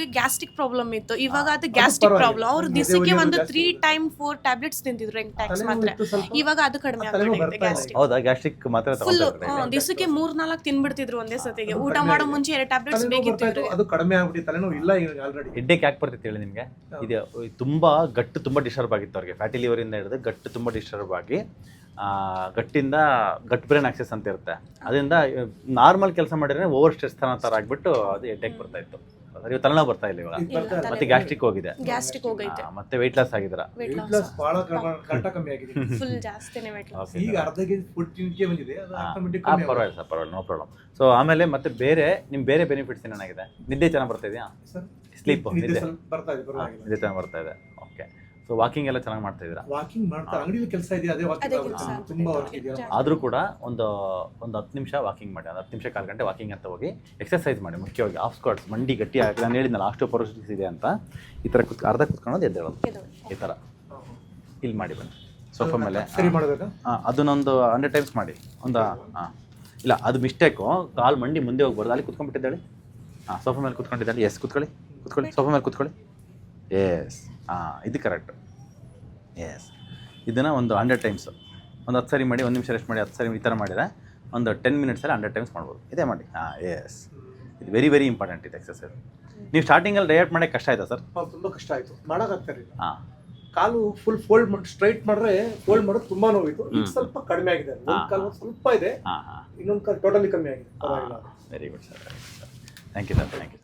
ಅವ್ರಿಗೆ gastric problem ಇತ್ತು, ಇವಾಗ ಅದು ಗ್ಯಾಸ್ಟ್ರಿಕ್ ಪ್ರಾಬ್ಲಮ್. ಅವ್ರು ದಿವಸಕ್ಕೆ ಒಂದು 3 ಟೈಮ್ 4 ಟ್ಯಾಬ್ಲೆಟ್ಸ್ ತಿಂತಿದ್ರು ಟ್ಯಾಕ್ಸ್ ಮಾತ್ರೆ. ಇವಾಗ ಅದು ಕಡಿಮೆ ಆಗ್ಬಿಟ್ಟಿದೆ ಗ್ಯಾಸ್ಟ್ರಿಕ್. ಹೌದಾ ಗ್ಯಾಸ್ಟ್ರಿಕ್ ಮಾತ್ರ ಫುಲ್ ದಿವಸಕ್ಕೆ 3-4 ತಿನ್ಬಿಡ್ತಿದ್ರು ಒಂದೇ ಸತಿಗೆ. ಊಟ ಮಾಡೋ ಮುಂಚೆ 2 ಟ್ಯಾಬ್ಲೆಟ್ಸ್ ಬೇಕಿತ್ತು ಇವ್ರಿಗೆ. ಅದು ಕಡಿಮೆ ಆಗ್ಬಿಟ್ಟು ತಲೆನೋವು ಇಲ್ಲ ಈಗ ಆಲ್ರೆಡಿ. ಹೆಡ್ಡೇಕ್ ಯಾಕೆ ಬರ್ತಿತ್ತು ಹೇಳಿ ನಿಮಗೆ? ಇದು ತುಂಬಾ ಗಟ್ಟು ತುಂಬಾ ಡಿಸ್ಟರ್ಬ್ ಆಗಿತ್ತು ಅವ್ರಿಗೆ, ಫ್ಯಾಟಿ ಲಿವರ್ ಇಂದ ಹಿಡಿದು ಗಟ್ಟು ತುಂಬಾ ಡಿಸ್ಟರ್ಬ್ ಆಗಿ ಗಟ್ಟಿಂದ ಗಟ್ ಬ್ರೈನ್ ಆಕ್ಸೆಸ್ ಅಂತ ಇರುತ್ತೆ, ಅದರಿಂದ ನಾರ್ಮಲ್ ಕೆಲಸ ಮಾಡಿದ್ರೆ ಓವರ್ ಸ್ಟ್ರೆಸ್ ಥರ ಆಗ್ಬಿಟ್ಟು ಅದು ಹೆಡ್ಡೇಕ್ ಬರ್ತಾ ಇತ್ತು. ಇವಾಗ ತಲೆನೋವು ಬರ್ತಾ ಇಲ್ಲ ಇವಾಗ, ಮತ್ತೆ ಗ್ಯಾಸ್ಟ್ರಿಕ್ ಹೋಗಿದೆ, ಗ್ಯಾಸ್ಟ್ರಿಕ್ ಹೋಗೈತೆ, ಮತ್ತೆ ವೆಯ್ಟ್ ಲಾಸ್ ಆಗಿದ್ರ, ಬಹಳ ಕಮ್ಮಿ ಆಗಿದೆ, ಫುಲ್ ಜಾಸ್ತಿನೇ ವೆಯ್ಟ್ ಲಾಸ್. ಈಗ ಅರ್ಧ ಕೆಜಿ ಫುಡ್ ತಿನ್ಕೆ ಬಂದಿದೆ, ಅದು ಆಟೋಮೆಟಿಕ್ ಪರವಾಗಿಲ್ಲ ಸರ್, ಪರವಾಗಿಲ್ಲ, ನೋ ಪ್ರಾಬ್ಲಮ್. ಸೊ ಆಮೇಲೆ ಮತ್ತೆ ಬೇರೆ ಬೇರೆ ಬೆನಿಫಿಟ್ಸ್ ಏನಾಗಿದೆ? ನಿದ್ದೆ ಚೆನ್ನಾಗಿ ಬರ್ತಾ ಇದೆಯಾ? ಸ್ಲೀಪ್ ನಿದ್ದೆ ಬರ್ತಾ ಇದೆ, ಪರವಾಗಿಲ್ಲ, ನಿದ್ದೆ ಚೆನ್ನಾಗಿ ಬರ್ತಾ ಇದೆ. ಓಕೆ. ಸೊ ವಾಕಿಂಗ್ ಎಲ್ಲ ಚೆನ್ನಾಗಿ ಮಾಡ್ತಾ ಇದ್ದೀರಾ? ವಾಕಿಂಗ್ ಮಾಡ್ತಾ ಅಂಗಡಿಯಲ್ಲಿ ಕೆಲಸ ಇದೆ, ಅದೇ ವಾಕಿಂಗ್ ತುಂಬಾ ವರ್ಕ್ ಇದೆ. ಆದರೂ ಕೂಡ ಒಂದು 10 ನಿಮಿಷ ವಾಕಿಂಗ್ ಮಾಡಿ, 10 ನಿಮಿಷ 1/4 ಗಂಟೆ ವಾಕಿಂಗ್ ಅಂತ ಹೋಗಿ ಎಕ್ಸರ್ಸೈಸ್ ಮಾಡಿ. ಮುಖ್ಯವಾಗಿ ಆಫ್ ಸ್ಕ್ವಾಟ್ಸ್, ಮಂಡಿ ಗಟ್ಟಿ ಆಗಿ, ನಾನು ಹೇಳಿದ್ನಲ್ಲ ಆಸ್ಟಿಯೋಪೊರೋಸಿಸ್ ಇದೆ ಅಂತ, ಈ ಥರ ಅರ್ಧ ಕುತ್ಕೊಳ್ಳೋದು ಎದ್ದೇಳೋದು, ಈ ಥರ ಇಲ್ಲಿ ಮಾಡಿ ಬನ್ನಿ ಸೋಫಾ ಮೇಲೆ. ಸರಿ ಮಾಡಬೇಕಾ? ಅದನ್ನೊಂದು 100 ಟೈಮ್ಸ್ ಮಾಡಿ. ಇಲ್ಲ ಅದು ಮಿಸ್ಟೇಕು, ಕಾಲು ಮಂಡಿ ಮುಂದೆ ಹೋಗ್ಬಾರ್ದು, ಅಲ್ಲಿ ಕುತ್ಕೊಂಡ್ಬಿಟ್ಟಿದ್ದಾಳೆ. ಸೋಫಾ ಮೇಲೆ ಕುತ್ಕೊಂಡಿದ್ದಾಳೆ. ಎಸ್, ಕೂತ್ಕೊಳ್ಳಿ, ಸೋಫಾ ಮೇಲೆ ಕೂತ್ಕೊಳ್ಳಿ. ಎಸ್, ಇದು ಕರೆಕ್ಟ್. ಎಸ್, ಇದನ್ನು ಒಂದು 100 ಟೈಮ್ಸು, ಒಂದು 10 ಸರಿ ಮಾಡಿ, 1 ನಿಮಿಷ ರೆಸ್ಟ್ ಮಾಡಿ, 10 ಸರಿ ಈ ಥರ ಮಾಡಿದರೆ ಒಂದು 10 ಮಿನಿಟ್ಸಲ್ಲಿ 100 ಟೈಮ್ಸ್ ಮಾಡ್ಬೋದು. ಇದೇ ಮಾಡಿ. ಎಸ್, ಇದು ವೆರಿ ವೆರಿ ಇಂಪಾರ್ಟೆಂಟ್ ಇದು ಎಕ್ಸರ್ಸೈಸ್. ನೀವು ಸ್ಟಾರ್ಟಿಂಗಲ್ಲಿ ಡಯಟ್ ಮಾಡೋಕ್ಕೆ ಕಷ್ಟ ಆಯಿತಾ ಸರ್? ತುಂಬ ಕಷ್ಟ ಆಯಿತು, ಮಾಡೋಕ್ಕಾಗ್ತಾರಿಲ್ಲ. ಕಾಲು ಫುಲ್ ಫೋಲ್ಡ್ ಮಾಡಿ ಸ್ಟ್ರೈಟ್ ಮಾಡಿದ್ರೆ ಫೋಲ್ಡ್ ಮಾಡೋದು ತುಂಬಾ ನೋವಿತ್ತು. ಈಗ ಸ್ವಲ್ಪ ಕಡಿಮೆ ಆಗಿದೆ, ಒಂದು ಕಾಲು ಸ್ವಲ್ಪ ಇದೆ, ಇನ್ನೊಂದು ಕಾಲು ಟೋಟಲಿ ಕಮ್ಮಿ ಆಗಿದೆ. Very good sir, thank you sir, thank you.